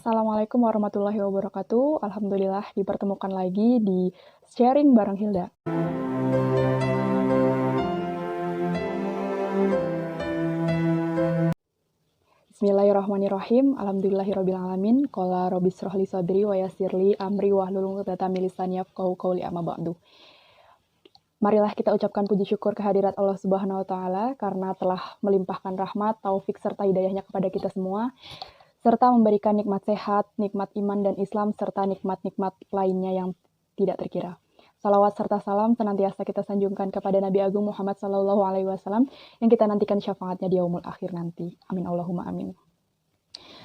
Assalamualaikum warahmatullahi wabarakatuh. Alhamdulillah dipertemukan lagi di sharing bareng Hilda. Bismillahirrahmanirrahim. Alhamdulillahirrabbilalamin. Qala rabbi shrah li sadri wa yassir li amri wahlul 'uqdatam min lisani yafqahu qawli amma ba'du. Marilah kita ucapkan puji syukur kehadirat Allah Subhanahu wa taala karena telah melimpahkan rahmat, taufik serta hidayahnya kepada kita semua, serta memberikan nikmat sehat, nikmat iman dan Islam, serta nikmat-nikmat lainnya yang tidak terkira. Salawat serta salam senantiasa kita sanjungkan kepada Nabi Agung Muhammad SAW yang kita nantikan syafaatnya di yaumul akhir nanti. Amin Allahumma amin.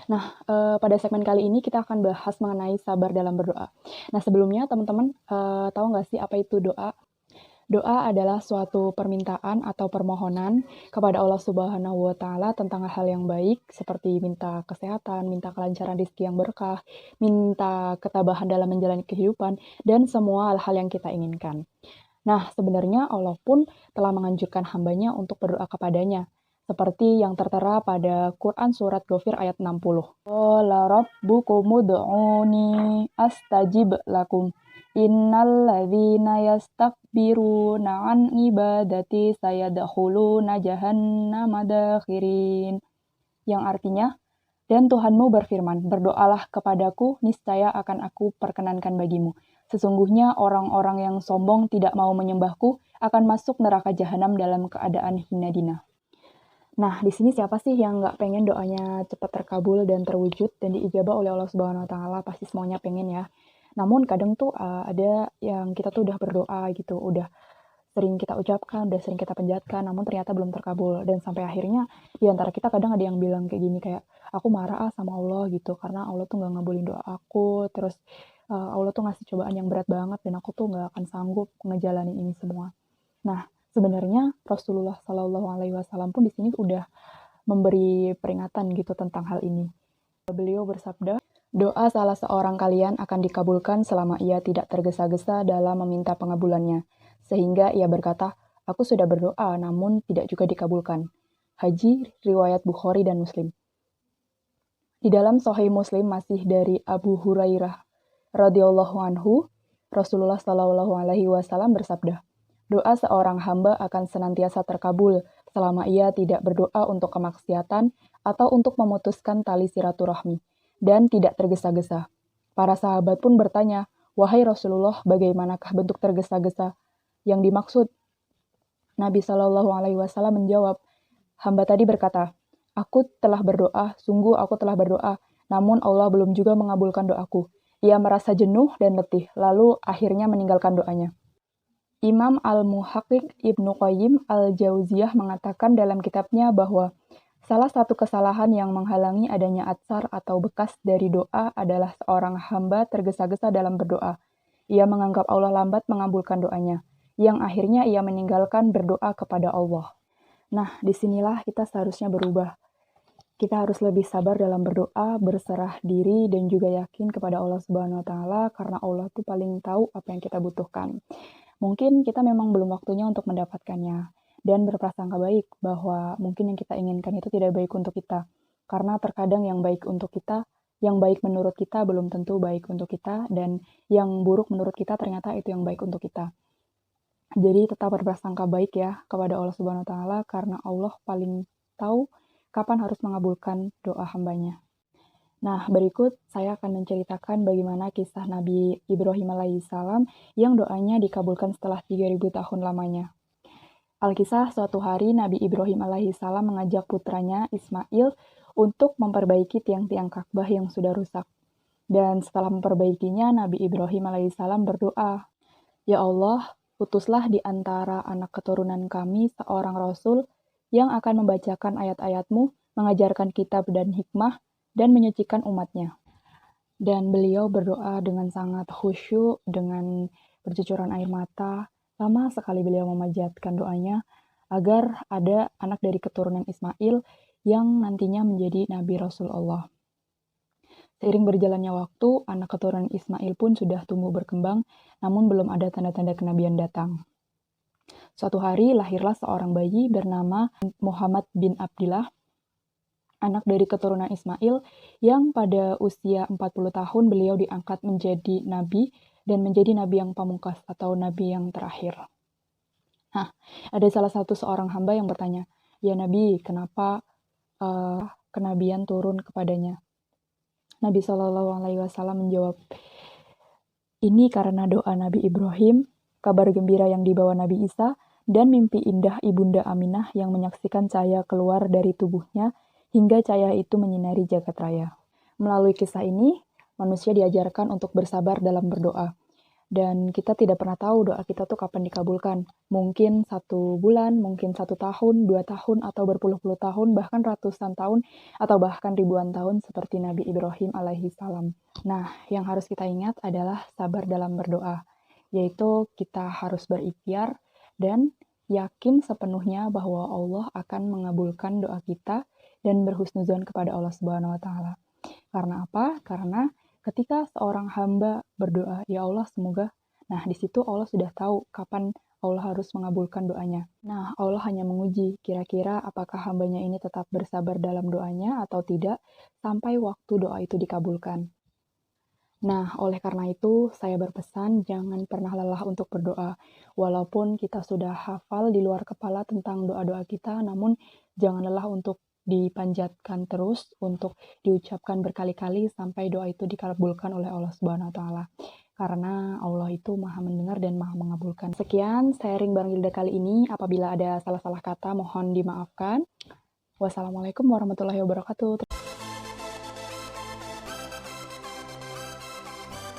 Nah, pada segmen kali ini kita akan bahas mengenai sabar dalam berdoa. Nah, sebelumnya teman-teman tahu nggak sih apa itu doa? Doa adalah suatu permintaan atau permohonan kepada Allah Subhanahu wa taala tentang hal yang baik seperti minta kesehatan, minta kelancaran rezeki yang berkah, minta ketabahan dalam menjalani kehidupan dan semua hal-hal yang kita inginkan. Nah, sebenarnya Allah pun telah menganjurkan hambanya untuk berdoa kepadanya seperti yang tertera pada Quran surat Ghafir ayat 60. Qala rabbukum ud'uni astajib lakum. Innal ladzina yastakbiruna an ibadati sayadkhuluna jahannama dakhirin. Yang artinya, dan Tuhanmu berfirman, berdoalah kepadaku, niscaya akan aku perkenankan bagimu. Sesungguhnya orang-orang yang sombong tidak mau menyembahku akan masuk neraka jahanam dalam keadaan hina dina. Nah, di sini siapa sih yang nggak pengen doanya cepat terkabul dan terwujud dan diijabah oleh Allah Subhanahu wa taala? Pasti semuanya pengen ya. Namun kadang tuh ada yang kita tuh udah berdoa gitu, udah sering kita ucapkan, udah sering kita panjatkan, namun ternyata belum terkabul. Dan sampai akhirnya di antara kita kadang ada yang bilang kayak gini kayak, aku marah sama Allah gitu, karena Allah tuh nggak ngabulin doa aku, terus Allah tuh ngasih cobaan yang berat banget dan aku tuh nggak akan sanggup ngejalanin ini semua. Nah, sebenarnya Rasulullah Shallallahu Alaihi Wasallam pun di sini udah memberi peringatan gitu tentang hal ini. Beliau bersabda, doa salah seorang kalian akan dikabulkan selama ia tidak tergesa-gesa dalam meminta pengabulannya. Sehingga ia berkata, aku sudah berdoa namun tidak juga dikabulkan. Haji, riwayat Bukhari dan Muslim. Di dalam Sahih Muslim masih dari Abu Hurairah radhiyallahu anhu, Rasulullah Shallallahu Alaihi Wasallam bersabda, doa seorang hamba akan senantiasa terkabul selama ia tidak berdoa untuk kemaksiatan atau untuk memutuskan tali silaturahmi dan tidak tergesa-gesa. Para sahabat pun bertanya, wahai Rasulullah, bagaimanakah bentuk tergesa-gesa yang dimaksud? Nabi Shallallahu Alaihi Wasallam menjawab, hamba tadi berkata, aku telah berdoa, sungguh aku telah berdoa, namun Allah belum juga mengabulkan doaku. Ia merasa jenuh dan letih, lalu akhirnya meninggalkan doanya. Imam Al-Muhaqqiq Ibnu Qayyim Al-Jauziyah mengatakan dalam kitabnya bahwa salah satu kesalahan yang menghalangi adanya atsar atau bekas dari doa adalah seorang hamba tergesa-gesa dalam berdoa. Ia menganggap Allah lambat mengabulkan doanya, yang akhirnya ia meninggalkan berdoa kepada Allah. Nah, disinilah kita seharusnya berubah. Kita harus lebih sabar dalam berdoa, berserah diri, dan juga yakin kepada Allah Subhanahu wa Ta'ala, karena Allah tuh paling tahu apa yang kita butuhkan. Mungkin kita memang belum waktunya untuk mendapatkannya, dan berprasangka baik bahwa mungkin yang kita inginkan itu tidak baik untuk kita. Karena terkadang yang baik untuk kita, yang baik menurut kita belum tentu baik untuk kita, dan yang buruk menurut kita ternyata itu yang baik untuk kita. Jadi tetap berprasangka baik ya kepada Allah Subhanahu wa Ta'ala, karena Allah paling tahu kapan harus mengabulkan doa hambanya. Nah, berikut saya akan menceritakan bagaimana kisah Nabi Ibrahim alaihissalam yang doanya dikabulkan setelah 3000 tahun lamanya. Alkisah suatu hari Nabi Ibrahim alaihissalam mengajak putranya Ismail untuk memperbaiki tiang-tiang Ka'bah yang sudah rusak. Dan setelah memperbaikinya, Nabi Ibrahim alaihissalam berdoa, ya Allah, utuslah di antara anak keturunan kami seorang Rasul yang akan membacakan ayat-ayat-Mu, mengajarkan kitab dan hikmah, dan menyucikan umatnya. Dan beliau berdoa dengan sangat khusyuk, dengan bercucuran air mata. Lama sekali beliau memanjatkan doanya agar ada anak dari keturunan Ismail yang nantinya menjadi Nabi Rasulullah. Seiring berjalannya waktu, anak keturunan Ismail pun sudah tumbuh berkembang, namun belum ada tanda-tanda kenabian datang. Suatu hari lahirlah seorang bayi bernama Muhammad bin Abdillah. anak dari keturunan Ismail, yang pada usia 40 tahun beliau diangkat menjadi nabi dan menjadi nabi yang pamungkas atau nabi yang terakhir. Nah, ada salah satu seorang hamba yang bertanya, "Ya Nabi, kenapa kenabian turun kepadanya?" Nabi Shallallahu Alaihi Wasallam menjawab, "Ini karena doa Nabi Ibrahim, kabar gembira yang dibawa Nabi Isa, dan mimpi indah Ibunda Aminah yang menyaksikan cahaya keluar dari tubuhnya hingga cahaya itu menyinari jagat raya." Melalui kisah ini, manusia diajarkan untuk bersabar dalam berdoa. Dan kita tidak pernah tahu doa kita tuh kapan dikabulkan. Mungkin 1 bulan, mungkin 1 tahun, 2 tahun, atau berpuluh-puluh tahun, bahkan ratusan tahun, atau bahkan ribuan tahun seperti Nabi Ibrahim alaihi salam. Nah, yang harus kita ingat adalah sabar dalam berdoa, yaitu kita harus berikhtiar dan yakin sepenuhnya bahwa Allah akan mengabulkan doa kita dan berhusnuzon kepada Allah Subhanahu wa Ta'ala. Karena apa? Karena ketika seorang hamba berdoa, "Ya Allah, semoga..." Nah, di situ Allah sudah tahu kapan Allah harus mengabulkan doanya. Nah, Allah hanya menguji kira-kira apakah hambanya ini tetap bersabar dalam doanya atau tidak sampai waktu doa itu dikabulkan. Nah, oleh karena itu, saya berpesan jangan pernah lelah untuk berdoa. Walaupun kita sudah hafal di luar kepala tentang doa-doa kita, namun jangan lelah untuk dipanjatkan terus, untuk diucapkan berkali-kali sampai doa itu dikabulkan oleh Allah Subhanahu wa Ta'ala. Karena Allah itu Maha mendengar dan Maha mengabulkan. Sekian sharing bareng Hilda kali ini. Apabila ada salah-salah kata, mohon dimaafkan. Wassalamualaikum warahmatullahi wabarakatuh.